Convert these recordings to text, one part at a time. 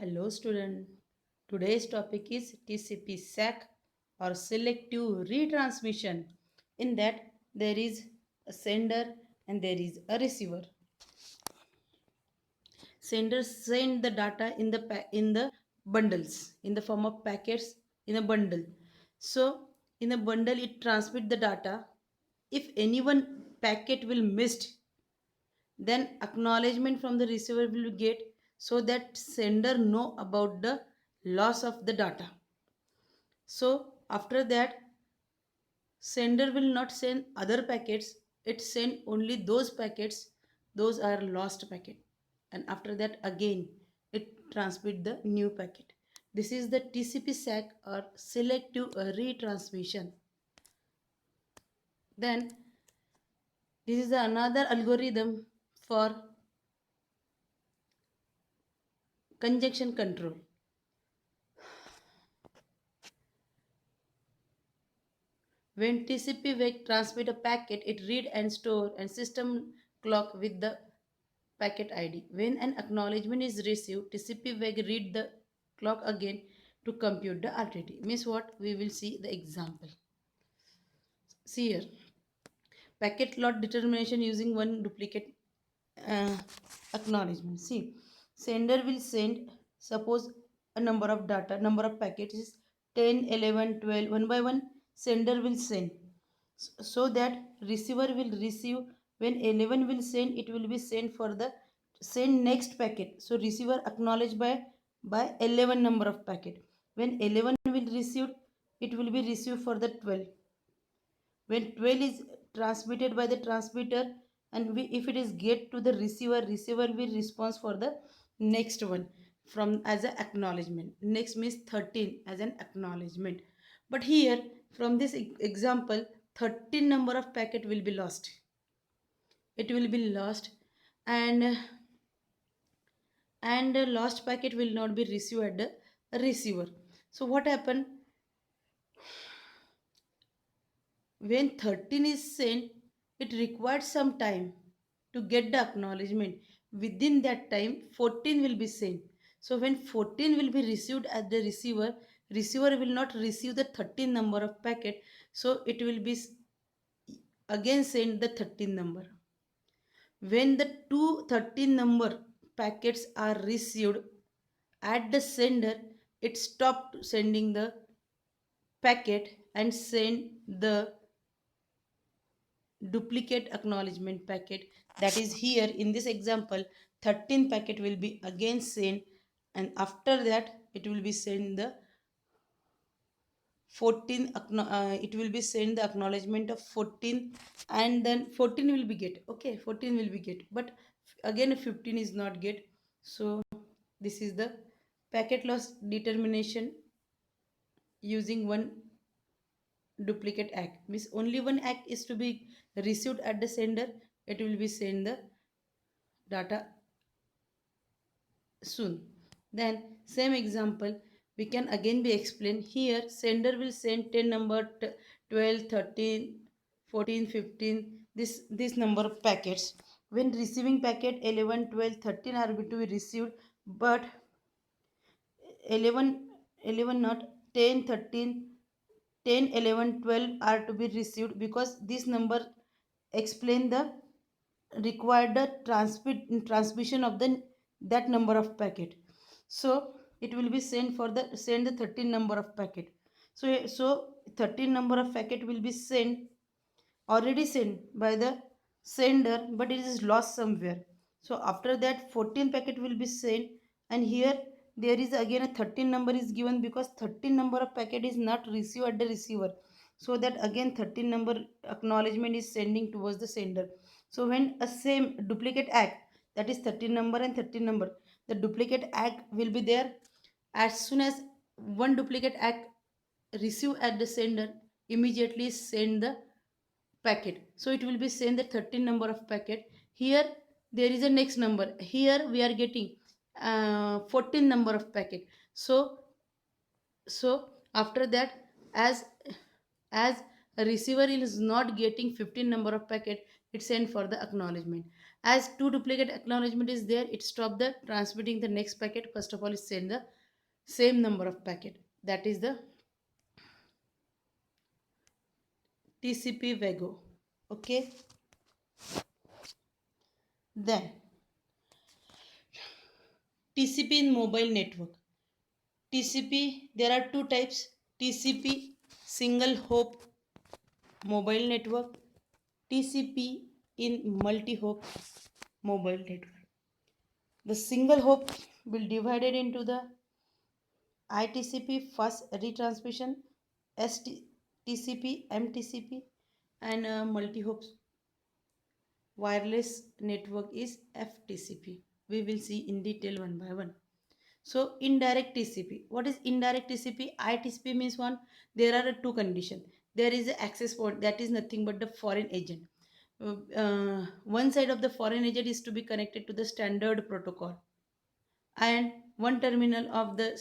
Hello student. Today's topic is TCP SAC or selective retransmission. In that there is a sender and there is a receiver. Senders send the data in the bundles in the form of packets in a bundle. So in a bundle it transmit the data. If any one packet will missed, then acknowledgement from the receiver will get, so that sender know about the loss of the data. So after that, sender will not send other packets, it send only those packets, those are lost packet. And after that again it transmit the new packet. This is the TCP SAC or selective retransmission. Then this is another algorithm for conjunction control. When TCP wake transmit a packet, it read and store and system clock with the packet ID. When an acknowledgement is received, TCP wake read the clock again to compute the alternative. Means what? We will see the example. See here. Packet lot determination using one duplicate uh, acknowledgement. See, sender will send, suppose a number of data, number of packets is 10, 11, 12, one by one, sender will send. So that receiver will receive. When 11 will send, it will be sent for the send next packet. So receiver acknowledged by 11 number of packet. When 11 will receive, it will be received for the 12. When 12 is transmitted by the transmitter, and if it is get to the receiver, receiver will respond for the next one from as an acknowledgement. Next means 13 as an acknowledgement. But here from this example, 13 number of packet will be lost. It will be lost, and lost packet will not be received at the receiver. So what happened? When 13 is sent, it required some time to get the acknowledgement. Within that time, 14 will be sent. So when 14 will be received at the receiver, receiver will not receive the 13 number of packet. So it will be again send the 13 number. When the 213 number packets are received at the sender, it stopped sending the packet and send the duplicate acknowledgement packet. That is here in this example, 13 packet will be again sent, and after that it will be sent the 14 it will be sent the acknowledgement of 14, and then 14 will be get, okay, 14 will be get, but again 15 is not get. So this is the packet loss determination using one duplicate act. Means only one act is to be received at the sender, it will be send the data soon. Then same example we can again be explained. Here sender will send 10 number 12, 13, 14, 15, this number of packets. When receiving packet 11, 12, 13 are to be received, but 11, 11 not 10, 13, 10, 11, 12 are to be received, because this number explain the required the transmission of the that number of packet. So it will be sent for the send the 13 number of packet. So 13 number of packet will be sent, already sent by the sender, but it is lost somewhere. So after that 14 packet will be sent, and here there is again a 13 number is given, because 13 number of packet is not received at the receiver. So that again 13 number acknowledgement is sending towards the sender. So when a same duplicate act, that is 13 number and 13 number, the duplicate act will be there. As soon as one duplicate act receive at the sender, immediately send the packet. So it will be send the 13 number of packet. Here there is a next number, here we are getting 14 number of packet. So after that, as a receiver is not getting 15 number of packet, it send for the acknowledgement. As two duplicate acknowledgement is there, it stop the transmitting the next packet. First of all, it send the same number of packet. That is the TCP Vego. Okay. Then TCP in mobile network. TCP, there are two types: TCP single hop mobile network, TCP in multi hop mobile network. The single hop will divided into the ITCP fast retransmission, STCP, MTCP, and multi hop wireless network is FTCP. We will see in detail one by one. So indirect TCP. What is indirect TCP? ITCP means one. There are two conditions. There is an access point, that is nothing but the foreign agent. One side of the foreign agent is to be connected to the standard protocol, and one terminal of the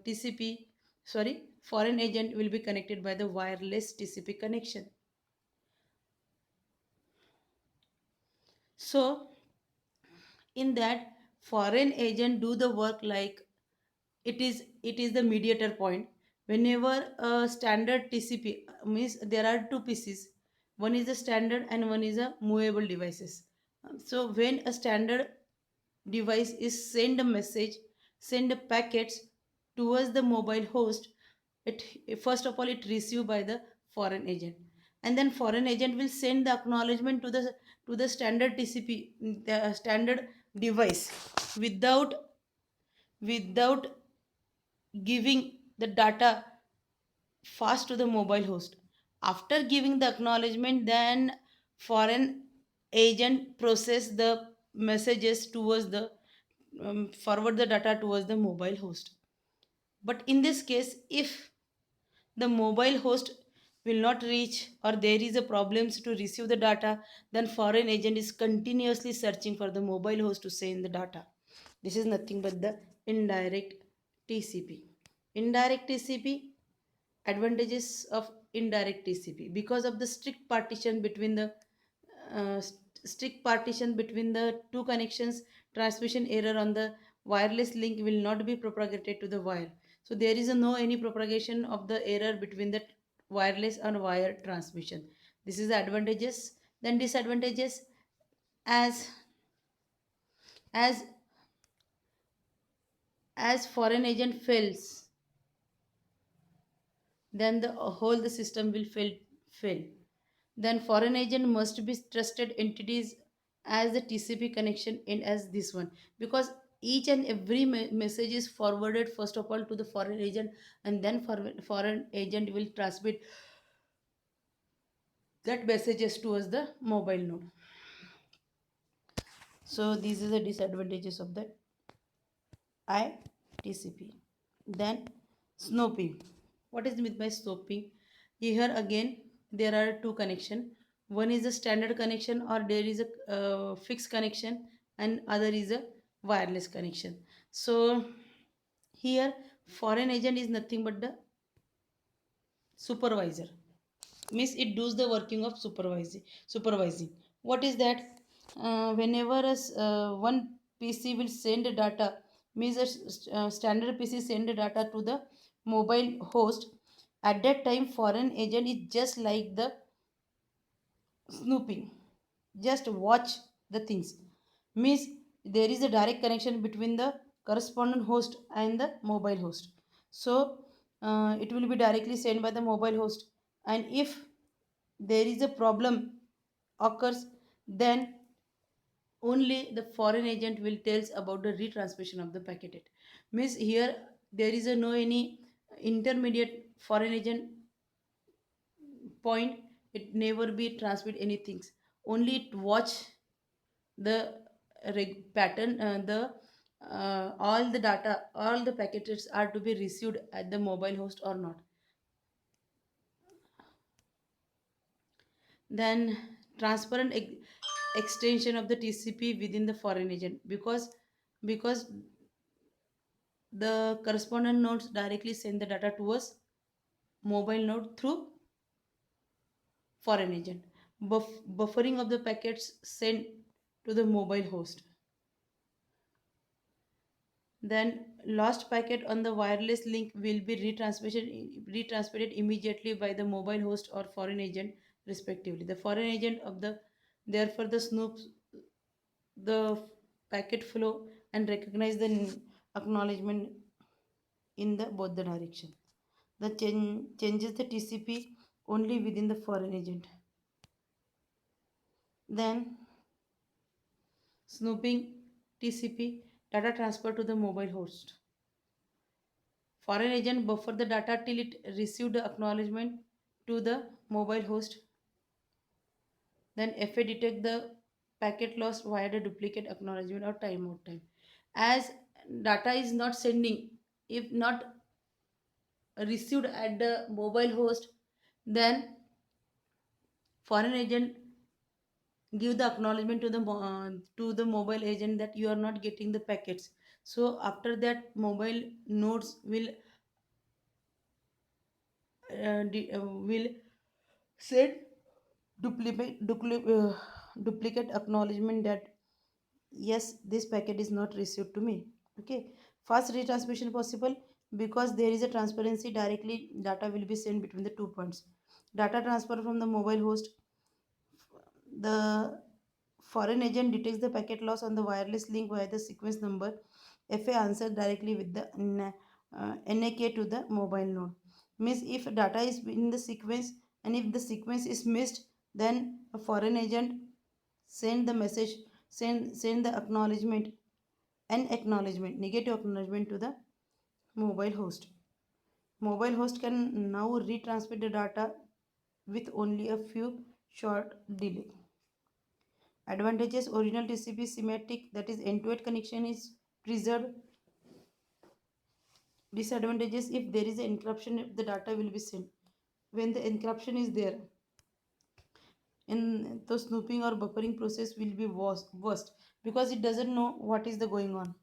TCP, sorry, foreign agent will be connected by the wireless TCP connection. So in that, foreign agent do the work like it is the mediator point. Whenever a standard TCP means there are two pieces, one is a standard and one is a movable devices. So when a standard device is send packets towards the mobile host, it first of all it received by the foreign agent, and then foreign agent will send the acknowledgement to the standard TCP, the standard device, without without giving the data fast to the mobile host. After giving the acknowledgement, then foreign agent process the messages towards the forward the data towards the mobile host. But in this case, if the mobile host will not reach or there is a problems to receive the data, then foreign agent is continuously searching for the mobile host to send the data. This is nothing but the indirect TCP. Indirect TCP, advantages of indirect TCP: because of the strict partition between the two connections, transmission error on the wireless link will not be propagated to the wire. So there is no any propagation of the error between the wireless and wire transmission. This is the advantages. Then disadvantages: as as as foreign agent fails, then the whole the system will fail. Then foreign agent must be trusted entities as the TCP connection and as this one, because each and every message is forwarded first of all to the foreign agent, and then foreign agent will transmit that messages towards the mobile node. So these are the disadvantages of the ITCP. Then snooping. What is meant by snooping? Here again there are two connection. One is a standard connection or there is a fixed connection, and other is a wireless connection. So here foreign agent is nothing but the supervisor, means it does the working of supervising. What is that? Whenever one PC will send data, means a standard PC send data to the mobile host, at that time foreign agent is just like the snooping, just watch the things, means there is a direct connection between the correspondent host and the mobile host. So it will be directly sent by the mobile host, and if there is a problem occurs, then only the foreign agent will tells about the retransmission of the packet. It means here there is a no any intermediate foreign agent point, it never be transmit anything, only it watch the pattern, the all the data, all the packets are to be received at the mobile host or not. Then transparent extension of the TCP within the foreign agent, because the correspondent nodes directly send the data to us mobile node through foreign agent. Buffering of the packets sent to the mobile host. Then lost packet on the wireless link will be retransmitted immediately by the mobile host or foreign agent respectively. The foreign agent of the therefore the snoops the packet flow and recognize the acknowledgement in the both the direction. The changes the TCP only within the foreign agent. Then snooping TCP data transfer to the mobile host. Foreign agent buffer the data till it received the acknowledgement to the mobile host. Then FA detect the packet loss via the duplicate acknowledgement or timeout time. As data is not sending, if not received at the mobile host, then foreign agent give the acknowledgement to the mobile agent that you are not getting the packets. So after that, mobile nodes will send duplicate acknowledgement that yes, this packet is not received to me. Okay, fast retransmission possible because there is a transparency. Directly data will be sent between the 2 points. Data transfer from the mobile host. The foreign agent detects the packet loss on the wireless link via the sequence number. FA answers directly with the NAK to the mobile node. Means if data is in the sequence and if the sequence is missed, then a foreign agent send the message, send the acknowledgement, an acknowledgement, negative acknowledgement to the mobile host. Mobile host can now retransmit the data with only a few short delay. Advantages: original TCP symmetric, that is end-to-end connection is preserved. Disadvantages: if there is an encryption, the data will be sent. When the encryption is there, in the snooping or buffering process will be worst because it doesn't know what is the going on.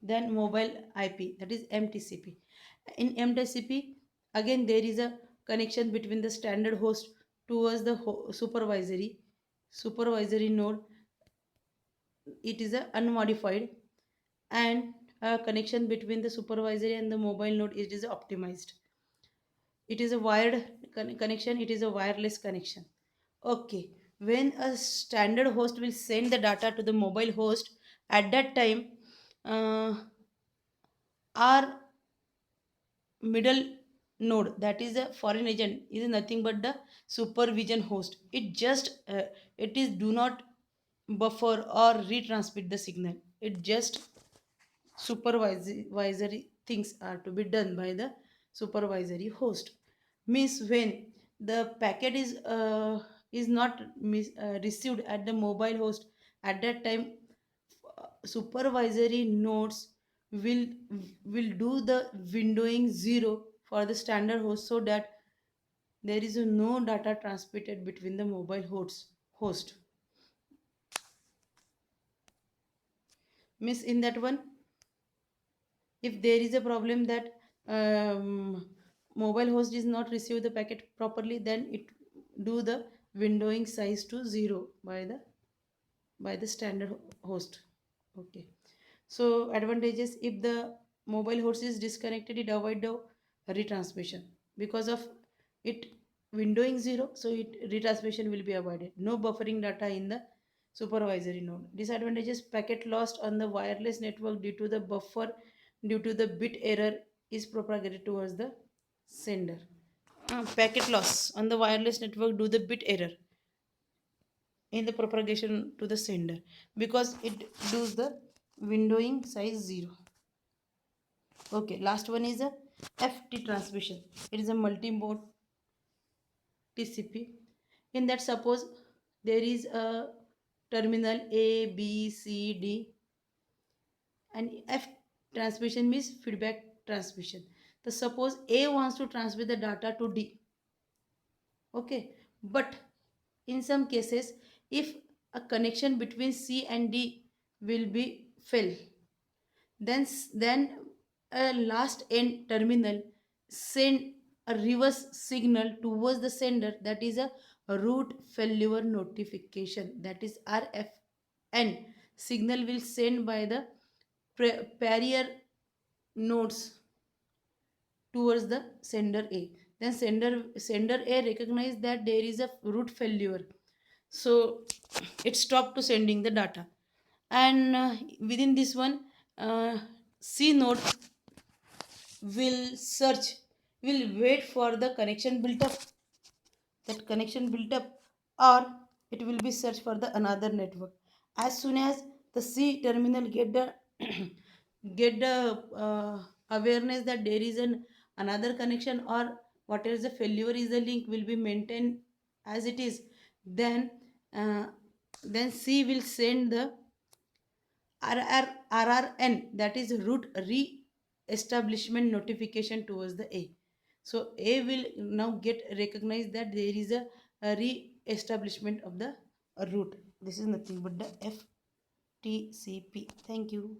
Then mobile IP, that is MTCP. In MTCP, again there is a connection between the standard host towards the supervisory node. It is a unmodified, and a connection between the supervisory and the mobile node, it is optimized. It is a wired connection, it is a wireless connection. Okay, when a standard host will send the data to the mobile host, at that time our middle node, that is a foreign agent, is nothing but the supervision host. It just it is do not buffer or retransmit the signal. It just supervisory things are to be done by the supervisory host. Means when the packet is not received at the mobile host, at that time supervisory nodes will will do the windowing zero for the standard host, so that there is no data transmitted between the mobile host. Miss in that one, if there is a problem that mobile host is not receive the packet properly, then it do the windowing size to zero by the standard host. Okay, so advantages: if the mobile host is disconnected, it avoid the retransmission because of it windowing zero, so it retransmission will be avoided. No buffering data in the supervisory node. Disadvantages: packet lost on the wireless network due to the buffer, due to the bit error is propagated towards the sender. Packet loss on the wireless network due the bit error in the propagation to the sender because it does the windowing size 0. Okay, last one is a FT transmission. It is a multi-mode TCP. In that, suppose there is a terminal A, B, C, D, and F transmission means feedback transmission. So suppose A wants to transmit the data to D. Okay, but in some cases, if a connection between C and D will be fail, then a last end terminal send a reverse signal towards the sender, that is a root failure notification, that is RFN, signal will send by the carrier nodes towards the sender A. Then sender A recognize that there is a root failure, so it stopped to sending the data. And within this one, uh, C node will search, will wait for the connection built up, that connection built up, or it will be search for the another network. As soon as the C terminal get the get the awareness that there is an another connection, or whatever the failure is, the link will be maintained as it is, then uh, then C will send the RRN, that is root re-establishment notification towards the A. So A will now get recognized that there is a re-establishment of the root. This is nothing but the FTCP. Thank you.